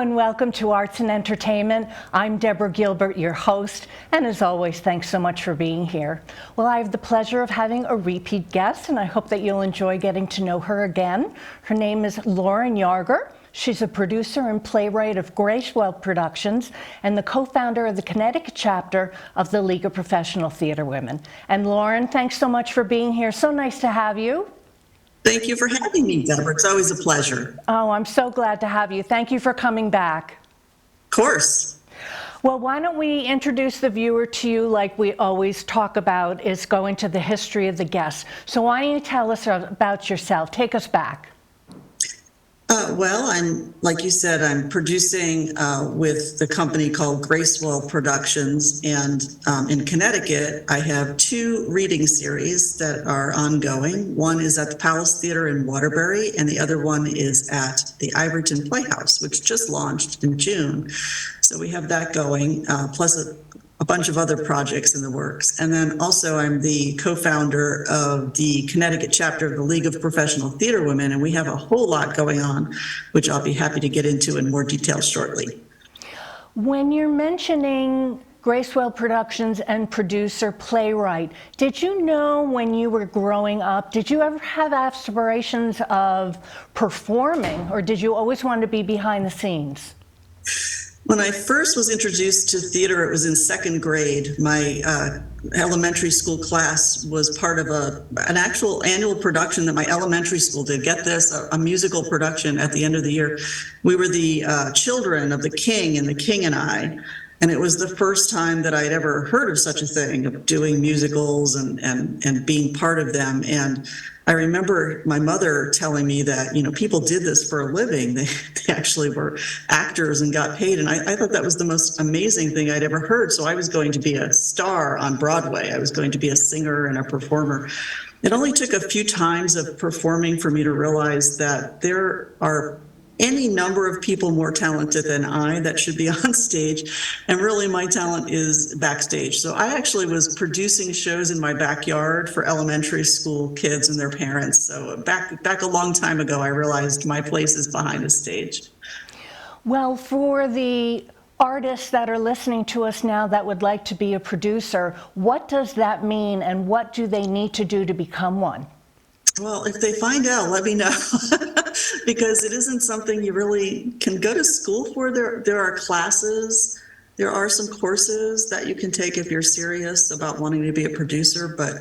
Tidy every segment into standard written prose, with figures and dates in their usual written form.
and welcome to Arts and Entertainment. I'm Deborah Gilbert, your host, and as always, thanks so much for being here. Well, I have the pleasure of having a repeat guest, and I hope that you'll enjoy getting to know her again. Her name is Lauren Yarger. She's a producer and playwright of Gracewell Productions and the co-founder of the Connecticut chapter of the League of Professional Theater Women. And Lauren, thanks so much for being here. So nice to have you. Thank you for having me, Deborah. It's always a pleasure. Oh, I'm so glad to have you. Thank you for coming back. Of course. Well, why don't we introduce the viewer to you like we always talk about, is going to the history of the guest. So why don't you tell us about yourself? Take us back. Well, like you said, I'm producing with the company called Gracewell Productions, and in Connecticut, I have two reading series that are ongoing. One is at the Palace Theater in Waterbury, and the other one is at the Iverton Playhouse, which just launched in June. So we have that going, plus a bunch of other projects in the works. And then also I'm the co-founder of the Connecticut chapter of the League of Professional Theater Women, and we have a whole lot going on, which I'll be happy to get into in more detail shortly. When you're mentioning Gracewell Productions and producer, playwright, did you know when you were growing up, did you ever have aspirations of performing, or did you always want to be behind the scenes? When I first was introduced to theater, it was in second grade. My elementary school class was part of an actual annual production that my elementary school did. Get this, a musical production at the end of the year. We were the children of the king and the king and I. And it was the first time that I'd ever heard of such a thing, of doing musicals and being part of them. And I remember my mother telling me that, you know, people did this for a living. They actually were actors and got paid. And I thought that was the most amazing thing I'd ever heard. So I was going to be a star on Broadway. I was going to be a singer and a performer. It only took a few times of performing for me to realize that there are any number of people more talented than I that should be on stage. And really my talent is backstage. So I actually was producing shows in my backyard for elementary school kids and their parents. So back a long time ago, I realized my place is behind the stage. Well, for the artists that are listening to us now that would like to be a producer, what does that mean and what do they need to do to become one? Well, if they find out, let me know, because it isn't something you really can go to school for. There are classes, there are some courses that you can take if you're serious about wanting to be a producer, but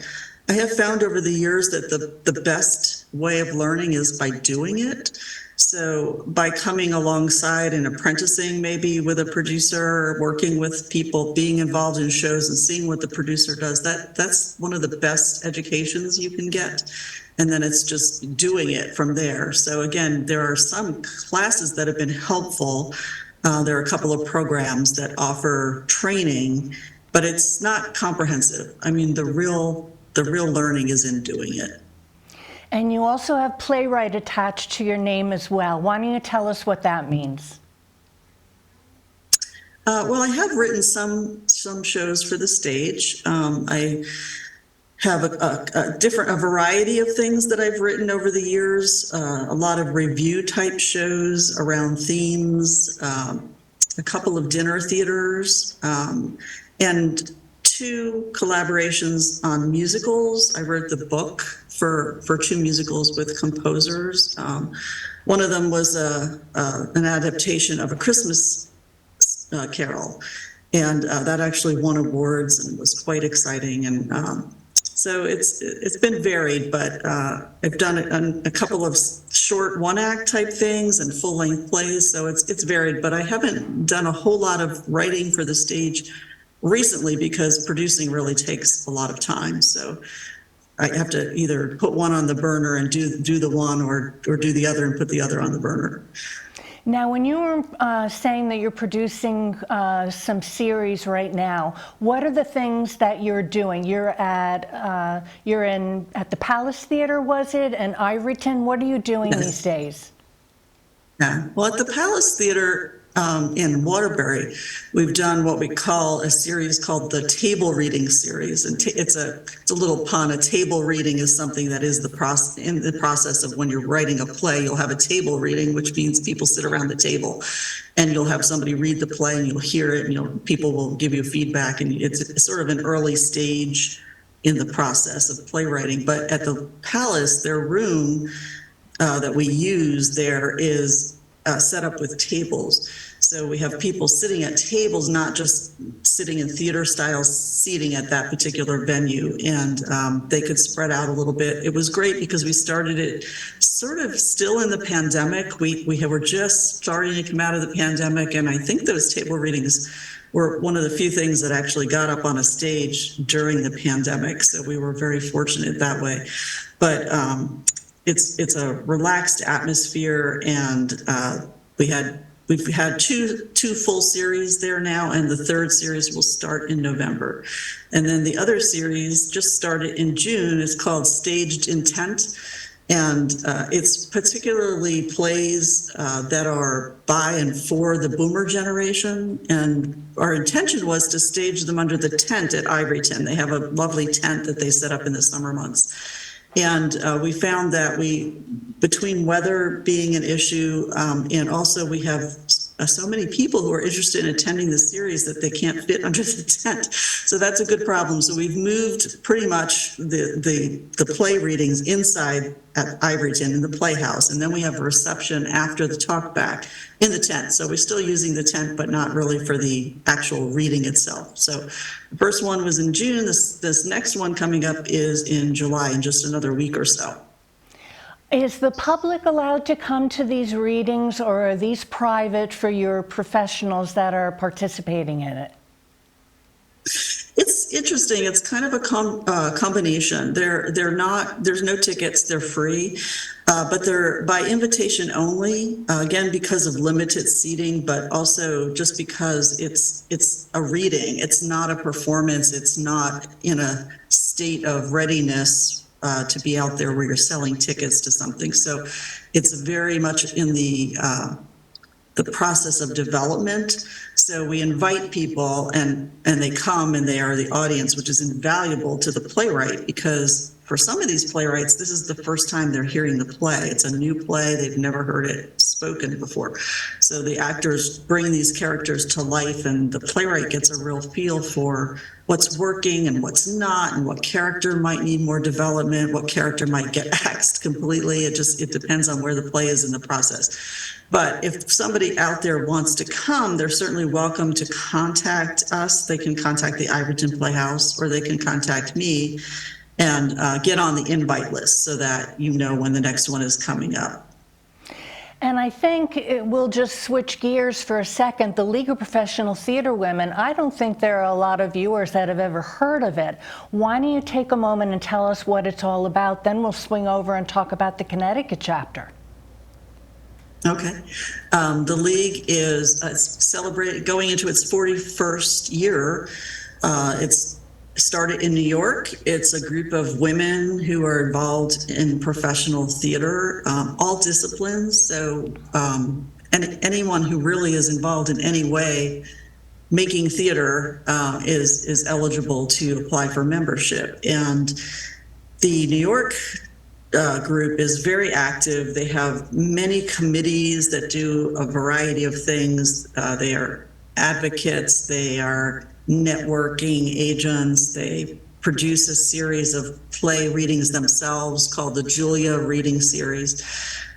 I have found over the years that the best way of learning is by doing it. So by coming alongside and apprenticing maybe with a producer, working with people, being involved in shows and seeing what the producer does, that's one of the best educations you can get. And then it's just doing it from there. So again, there are some classes that have been helpful. There are a couple of programs that offer training, but it's not comprehensive. I mean, the real learning is in doing it. And you also have playwright attached to your name as well. Why don't you tell us what that means? Well, I have written some shows for the stage. I have a variety of things that I've written over the years, a lot of review type shows around themes, a couple of dinner theaters, and two collaborations on musicals. I wrote the book for two musicals with composers. One of them was an adaptation of A Christmas Carol, and that actually won awards and was quite exciting. And so it's been varied, but I've done a couple of short one-act type things and full-length plays, so it's varied. But I haven't done a whole lot of writing for the stage recently because producing really takes a lot of time. So I have to either put one on the burner and do the one, or do the other and put the other on the burner. Now, when you were saying that you're producing some series right now, what are the things that you're doing? You're at the Palace Theater, was it, and Iverton? What are you doing these days? Yeah. Well, at the Palace Theater, in Waterbury, we've done what we call a series called the table reading series. And it's a little pun. A table reading is something that is in the process of when you're writing a play, you'll have a table reading, which means people sit around the table and you'll have somebody read the play and you'll hear it and people will give you feedback. And it's sort of an early stage in the process of playwriting. But at the Palace, their room that we use there is set up with tables. So we have people sitting at tables, not just sitting in theater style seating at that particular venue. And they could spread out a little bit. It was great because we started it sort of still in the pandemic. We were just starting to come out of the pandemic. And I think those table readings were one of the few things that actually got up on a stage during the pandemic. So we were very fortunate that way. But it's a relaxed atmosphere, and we've had two full series there now, and the third series will start in November. And then the other series just started in June. It's called Staged Intent, and it's particularly plays that are by and for the boomer generation. And our intention was to stage them under the tent at Ivoryton. They have a lovely tent that they set up in the summer months. And we found that between weather being an issue, and also we have so many people who are interested in attending the series that they can't fit under the tent. So that's a good problem. So we've moved pretty much the play readings inside at Ivoryton in the Playhouse. And then we have a reception after the talk back in the tent. So we're still using the tent, but not really for the actual reading itself. So the first one was in June. This next one coming up is in July, in just another week or so. Is the public allowed to come to these readings, or are these private for your professionals that are participating in it? It's interesting. It's kind of a combination. They're not. There's no tickets. They're free, but they're by invitation only. Again, because of limited seating, but also just because it's a reading. It's not a performance. It's not in a state of readiness to be out there where you're selling tickets to something. So it's very much in the process of development. So we invite people and they come and they are the audience, which is invaluable to the playwright, because for some of these playwrights, this is the first time they're hearing the play. It's a new play. They've never heard it spoken before. So the actors bring these characters to life, and the playwright gets a real feel for what's working and what's not, and what character might need more development, what character might get axed completely. It depends on where the play is in the process. But if somebody out there wants to come, they're certainly welcome to contact us. They can contact the Ivoryton Playhouse, or they can contact me and get on the invite list so that you know when the next one is coming up. And I think we'll just switch gears for a second. The League of Professional Theater Women, I don't think there are a lot of viewers that have ever heard of it. Why don't you take a moment and tell us what it's all about? Then we'll swing over and talk about the Connecticut chapter. Okay. The League is going into its 41st year. It's started in New York. It's a group of women who are involved in professional theater, all disciplines. So and anyone who really is involved in any way making theater is eligible to apply for membership. And the New York group is very active. They have many committees that do a variety of things. They are advocates. They are networking agents. They produce a series of play readings themselves called the Julia Reading Series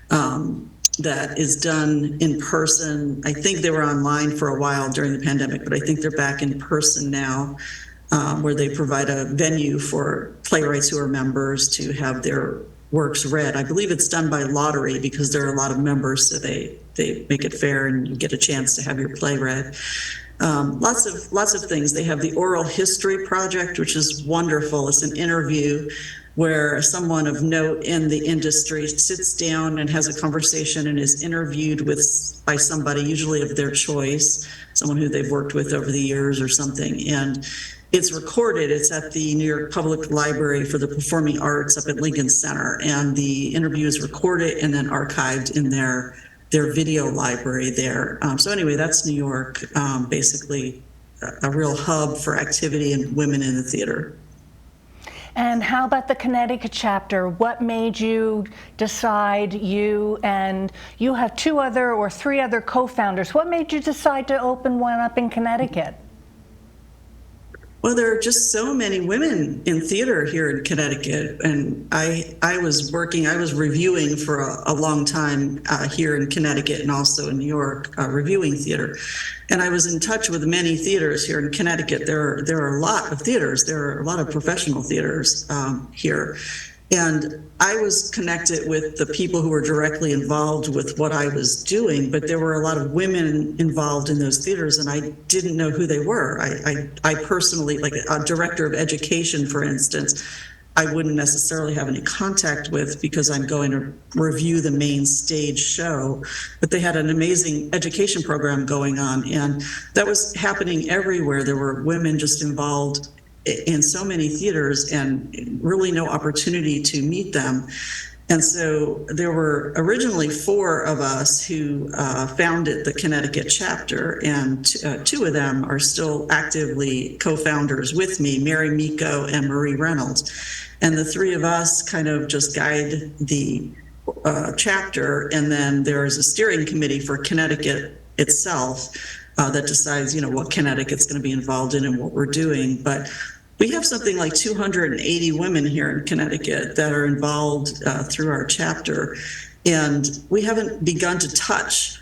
that is done in person. I think they were online for a while during the pandemic, but I think they're back in person now, where they provide a venue for playwrights who are members to have their works read. I believe it's done by lottery because there are a lot of members, so they make it fair and you get a chance to have your play read. Lots of things. They have the Oral History Project, which is wonderful. It's an interview where someone of note in the industry sits down and has a conversation and is interviewed by somebody, usually of their choice, someone who they've worked with over the years or something. And it's recorded. It's at the New York Public Library for the Performing Arts up at Lincoln Center. And the interview is recorded and then archived in their their video library there. So anyway, that's New York, basically a real hub for activity and women in the theater. And how about the Connecticut chapter? What made you decide, you have 2 other or 3 other co-founders, what made you decide to open one up in Connecticut? Well, there are just so many women in theater here in Connecticut, and I was reviewing for a long time here in Connecticut and also in New York, reviewing theater. And I was in touch with many theaters here in Connecticut. There are a lot of theaters. There are a lot of professional theaters here. And I was connected with the people who were directly involved with what I was doing, but there were a lot of women involved in those theaters, and I didn't know who they were. I personally, like a director of education, for instance, I wouldn't necessarily have any contact with because I'm going to review the main stage show, but they had an amazing education program going on, and that was happening everywhere. There were women just involved in so many theaters and really no opportunity to meet them. And so there were originally 4 of us who founded the Connecticut chapter, and 2 of them are still actively co-founders with me, Mary Miko and Marie Reynolds. And the 3 of us kind of just guide the chapter, and then there's a steering committee for Connecticut itself that decides, what Connecticut's going to be involved in and what we're doing. But we have something like 280 women here in Connecticut that are involved through our chapter, and we haven't begun to touch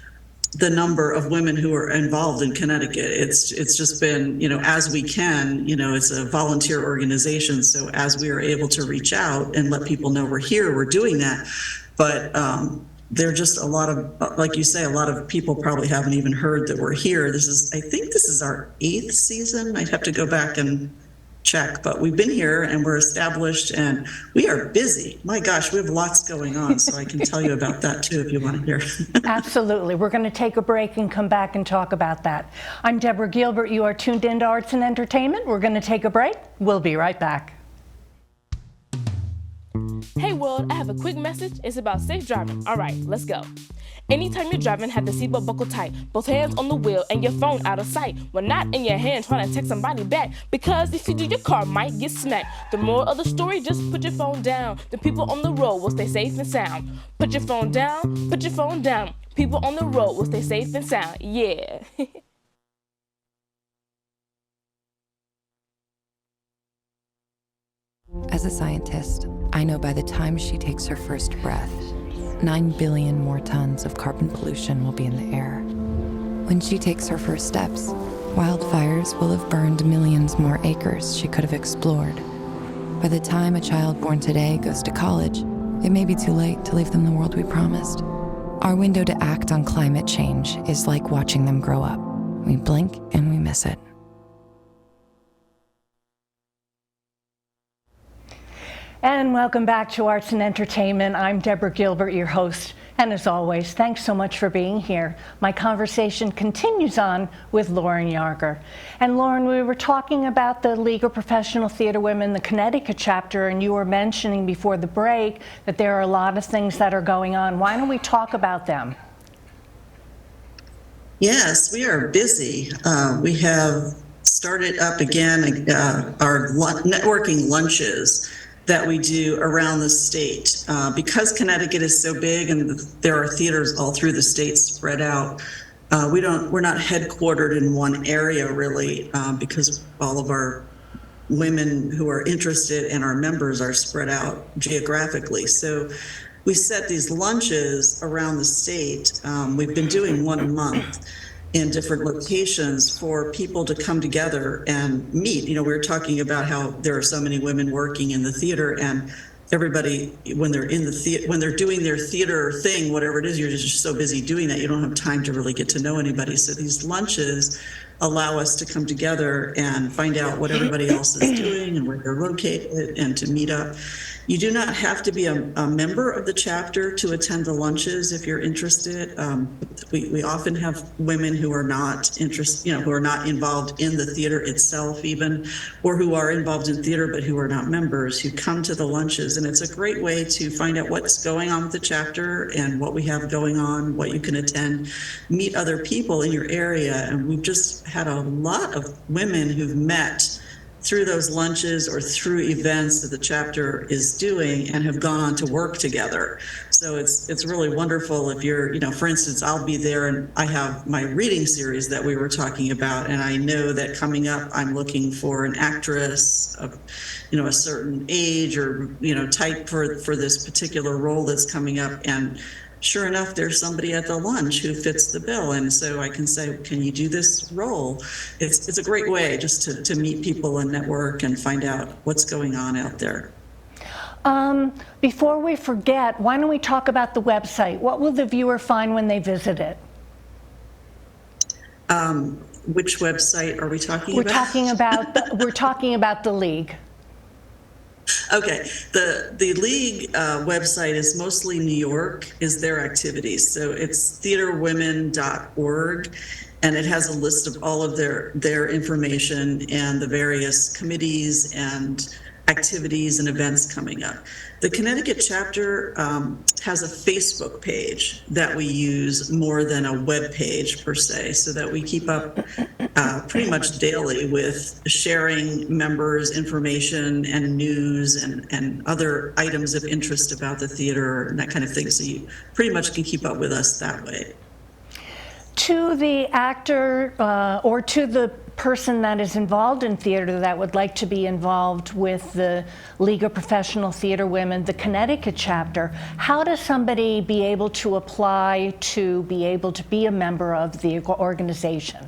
the number of women who are involved in Connecticut. It's just been, as we can, it's a volunteer organization. So as we are able to reach out and let people know we're here, we're doing that. But there are just a lot of, like you say, a lot of people probably haven't even heard that we're here. I think this is our 8th season. I'd have to go back and check, but we've been here and we're established and we are busy. My gosh, we have lots going on, so I can tell you about that too if you want to hear. Absolutely. We're going to take a break and come back and talk about that. I'm Deborah Gilbert. You are tuned into Arts and Entertainment. We're going to take a break. We'll be right back. Hey world, I have a quick message. It's about safe driving. All right, let's go. Anytime you're driving, have the seatbelt buckled tight. Both hands on the wheel and your phone out of sight. When not in your hand trying to text somebody back. Because if you do, your car might get smacked. The moral of the story, just put your phone down. The people on the road will stay safe and sound. Put your phone down, put your phone down. People on the road will stay safe and sound. Yeah. As a scientist, I know by the time she takes her first breath, 9 billion more tons of carbon pollution will be in the air. When she takes her first steps, wildfires will have burned millions more acres she could have explored. By the time a child born today goes to college, it may be too late to leave them the world we promised. Our window to act on climate change is like watching them grow up. We blink and we miss it. And welcome back to Arts and Entertainment. I'm Deborah Gilbert, your host. And as always, thanks so much for being here. My conversation continues on with Lauren Yarger. And Lauren, we were talking about the League of Professional Theater Women, the Connecticut chapter, and you were mentioning before the break that there are a lot of things that are going on. Why don't we talk about them? Yes, we are busy. We have started up again our networking lunches that we do around the state. Because Connecticut is so big and there are theaters all through the state spread out, we're not headquartered in one area really, because all of our women who are interested and our members are spread out geographically. So we set these lunches around the state. We've been doing one a month in different locations for people to come together and meet. We were talking about how there are so many women working in the theater, and everybody, when they're in the when they're doing their theater thing, whatever it is, you're just so busy doing that you don't have time to really get to know anybody. So these lunches allow us to come together and find out what everybody else is doing and where they're located and to meet up. You do not have to be a member of the chapter to attend the lunches if you're interested. We often have women who are not interested, who are not involved in the theater itself even, or who are involved in theater but who are not members, who come to the lunches. And it's a great way to find out what's going on with the chapter and what we have going on, what you can attend, meet other people in your area. And we've just had a lot of women who've met through those lunches or through events that the chapter is doing and have gone on to work together. So it's really wonderful if you're, for instance, I'll be there and I have my reading series that we were talking about, and I know that coming up, I'm looking for an actress of, a certain age or, type for this particular role that's coming up. And sure enough, there's somebody at the lunch who fits the bill. And so I can say, can you do this role? It's a great way just to meet people and network and find out what's going on out there. Before we forget, why don't we talk about the website? What will the viewer find when they visit it? Which website are we talking We're about? We're talking about the League. Okay, the League website is mostly New York, is their activities. So it's theaterwomen.org, and it has a list of all of their information and the various committees and activities and events coming up. The Connecticut chapter has a Facebook page that we use more than a web page per se, so that we keep up pretty much daily with sharing members' information and news and other items of interest about the theater and that kind of thing. So you pretty much can keep up with us that way. To the actor or to the person that is involved in theater that would like to be involved with the League of Professional Theater Women, the Connecticut chapter, how does somebody be able to apply to be able to be a member of the organization?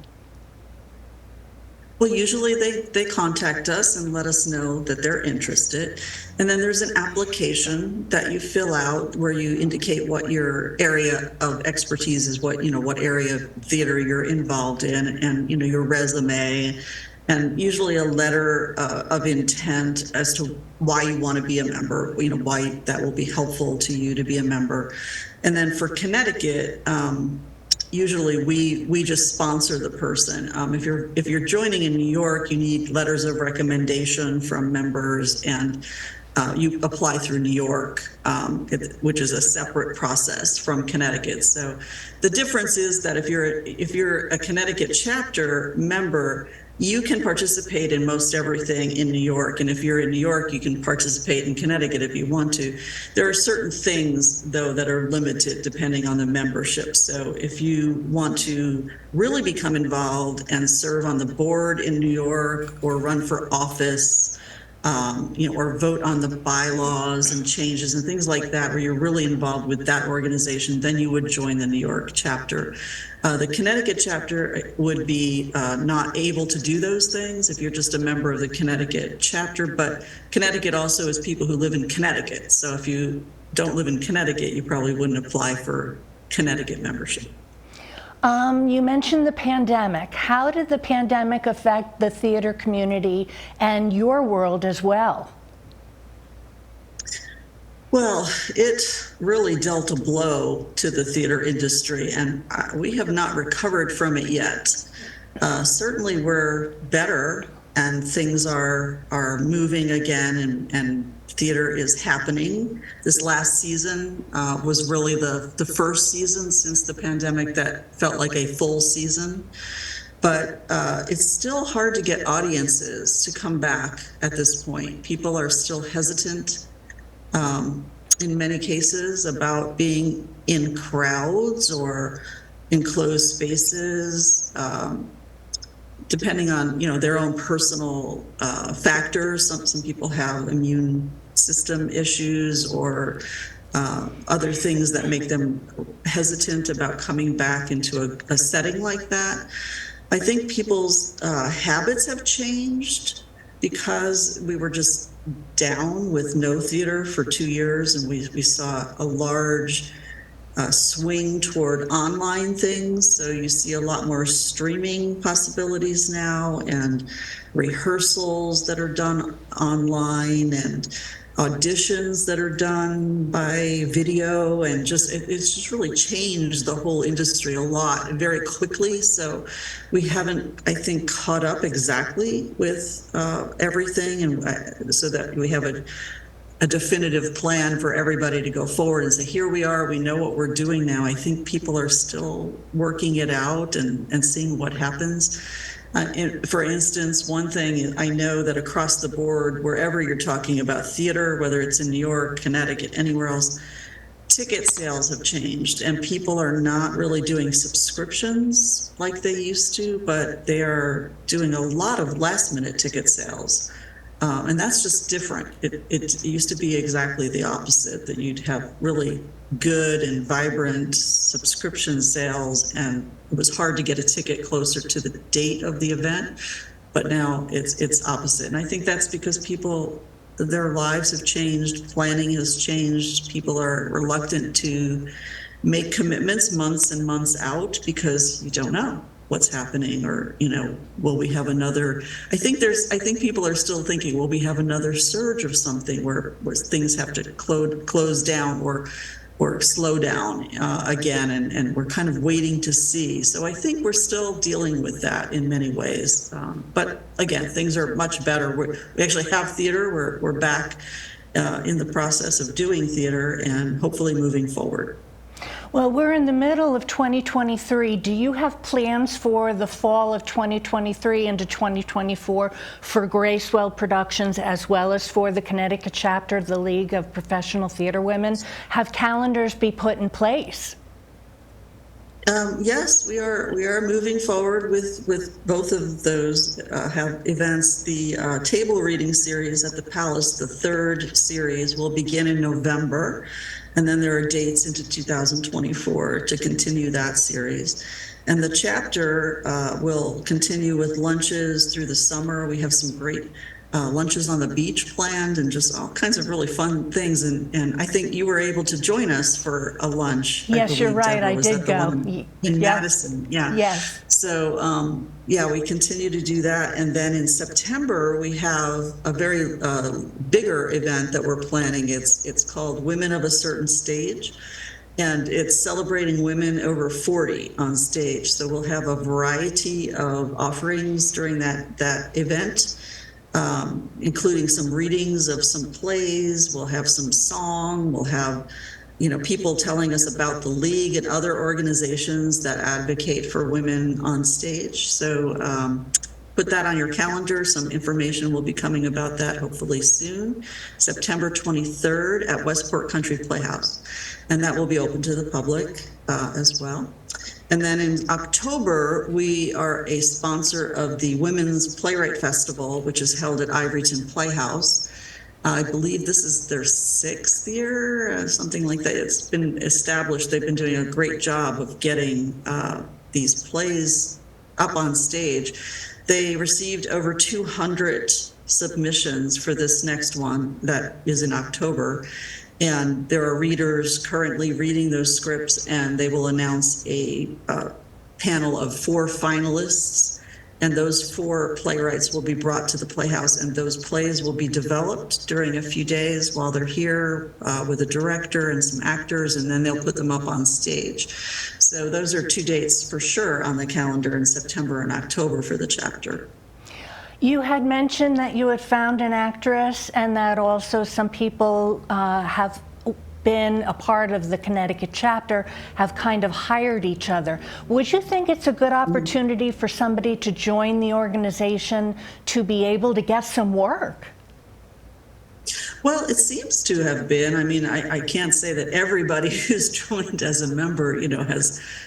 Well, usually they contact us and let us know that they're interested. And then there's an application that you fill out where you indicate what your area of expertise is, what area of theater you're involved in, and, your resume, and usually a letter of intent as to why you want to be a member, why that will be helpful to you to be a member. And then for Connecticut, usually we just sponsor the person. If you're joining in New York, you need letters of recommendation from members, and you apply through New York, which is a separate process from Connecticut. So the difference is that if you're a Connecticut chapter member, you can participate in most everything in New York. And if you're in New York, you can participate in Connecticut if you want to. There are certain things, though, that are limited depending on the membership. So if you want to really become involved and serve on the board in New York or run for office, or vote on the bylaws and changes and things like that, where you're really involved with that organization, then you would join the New York chapter. The Connecticut chapter would be not able to do those things if you're just a member of the Connecticut chapter, but Connecticut also is people who live in Connecticut. So if you don't live in Connecticut, you probably wouldn't apply for Connecticut membership. You mentioned the pandemic. How did the pandemic affect the theater community and your world as well? Well, it really dealt a blow to the theater industry, and we have not recovered from it yet. Certainly we're better, and things are moving again, and theater is happening. This last season was really the first season since the pandemic that felt like a full season. But it's still hard to get audiences to come back at this point. People are still hesitant in many cases about being in crowds or enclosed spaces, depending on their own personal factors. Some people have immune system issues or other things that make them hesitant about coming back into a setting like that. I think people's habits have changed because we were just down with no theater for 2 years, and we saw a large swing toward online things. So you see a lot more streaming possibilities now, and rehearsals that are done online, and auditions that are done by video, and it's just really changed the whole industry a lot very quickly. So we haven't, I think, caught up exactly with everything, and so that we have a definitive plan for everybody to go forward and say, here we are, we know what we're doing now. I think people are still working it out and seeing what happens. For instance, one thing I know that across the board, wherever you're talking about theater, whether it's in New York, Connecticut, anywhere else, ticket sales have changed, and people are not really doing subscriptions like they used to, but they are doing a lot of last-minute ticket sales. And that's just different. It used to be exactly the opposite, that you'd have really good and vibrant subscription sales, and it was hard to get a ticket closer to the date of the event. But now it's opposite. And I think that's because people, their lives have changed, planning has changed. People are reluctant to make commitments months and months out because you don't know what's happening, or, will we have another, I think people are still thinking, will we have another surge of something where things have to close down or slow down again, and we're kind of waiting to see. So I think we're still dealing with that in many ways. But again, things are much better. We actually have theater. We're back in the process of doing theater and hopefully moving forward. Well, we're in the middle of 2023. Do you have plans for the fall of 2023 into 2024 for Gracewell Productions, as well as for the Connecticut chapter of the League of Professional Theater Women? Have calendars be put in place? Yes, we are moving forward with both of those have events. The table reading series at the Palace, the third series, will begin in November. And then there are dates into 2024 to continue that series. And the chapter will continue with lunches through the summer. We have some great lunches on the beach planned, and just all kinds of really fun things. And I think you were able to join us for a lunch. Yes, you're right. Deborah. I did go. In Madison, yeah. Yes. So, we continue to do that. And then in September, we have a very bigger event that we're planning. It's called Women of a Certain Stage. And it's celebrating women over 40 on stage. So we'll have a variety of offerings during that event, including some readings of some plays. We'll have some song. We'll have people telling us about the League and other organizations that advocate for women on stage. So put that on your calendar. Some information will be coming about that hopefully soon. September 23rd at Westport Country Playhouse. And that will be open to the public as well. And then in October, we are a sponsor of the Women's Playwright Festival, which is held at Ivoryton Playhouse. I believe this is their 6th year, something like that. It's been established. They've been doing a great job of getting these plays up on stage. They received over 200 submissions for this next one that is in October. And there are readers currently reading those scripts, and they will announce a panel of 4 finalists. And those 4 playwrights will be brought to the Playhouse, and those plays will be developed during a few days while they're here with a director and some actors, and then they'll put them up on stage. So those are 2 dates for sure on the calendar in September and October for the chapter. You had mentioned that you had found an actress, and that also some people have been a part of the Connecticut chapter, have kind of hired each other. Would you think it's a good opportunity for somebody to join the organization to be able to get some work? Well, it seems to have been. I mean, I can't say that everybody who's joined as a member,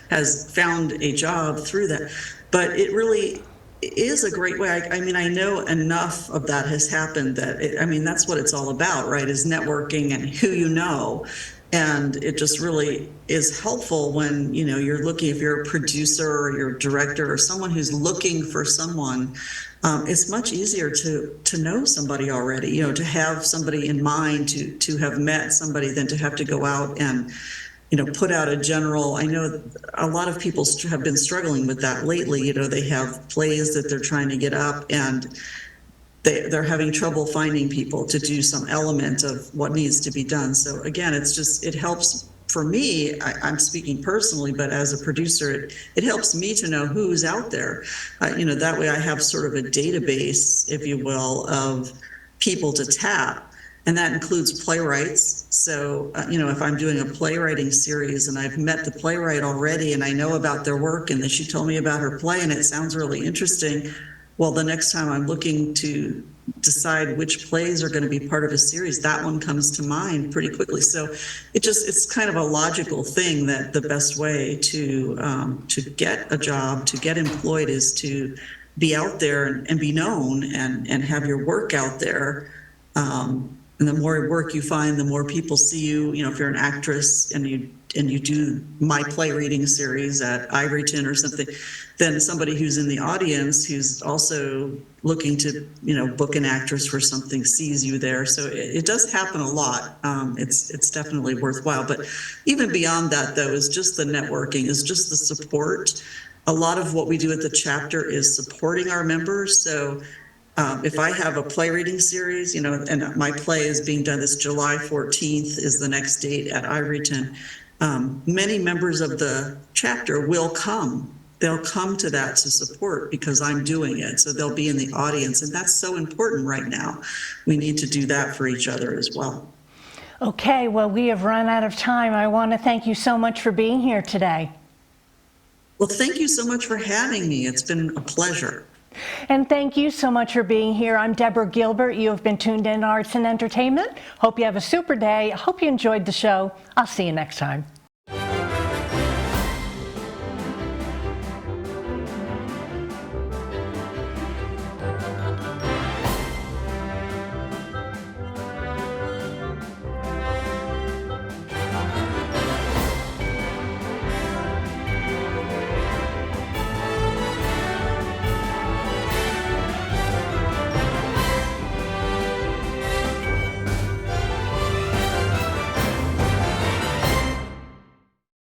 has found a job through that, but it really is a great way. I mean, I know enough of that has happened that, that's what it's all about, right, is networking and who you know. And it just really is helpful when, you're looking, if you're a producer or you're a director or someone who's looking for someone, it's much easier to know somebody already, to have somebody in mind, to have met somebody than to have to go out and put out a general, I know a lot of people have been struggling with that lately. They have plays that they're trying to get up, and they're having trouble finding people to do some element of what needs to be done. So again, it helps for me, I'm speaking personally, but as a producer, it helps me to know who's out there. That way I have sort of a database, if you will, of people to tap. And that includes playwrights. So, if I'm doing a playwriting series and I've met the playwright already and I know about their work and then she told me about her play and it sounds really interesting, well, the next time I'm looking to decide which plays are going to be part of a series, that one comes to mind pretty quickly. So it's kind of a logical thing that the best way to get a job, to get employed, is to be out there and be known and have your work out there. And the more work you find, the more people see you. If you're an actress and you do my play reading series at Ivoryton or something, then somebody who's in the audience who's also looking to book an actress for something sees you there. So it does happen a lot. It's definitely worthwhile. But even beyond that, though, is just the networking, is just the support. A lot of what we do at the chapter is supporting our members. So if I have a play reading series, and my play is being done this July 14th is the next date at Ivoryton, many members of the chapter will come. They'll come to that to support because I'm doing it. So they'll be in the audience. And that's so important right now. We need to do that for each other as well. Okay, well, we have run out of time. I want to thank you so much for being here today. Well, thank you so much for having me. It's been a pleasure. And thank you so much for being here. I'm Deborah Gilbert. You have been tuned in to Arts and Entertainment. Hope you have a super day. Hope you enjoyed the show. I'll see you next time.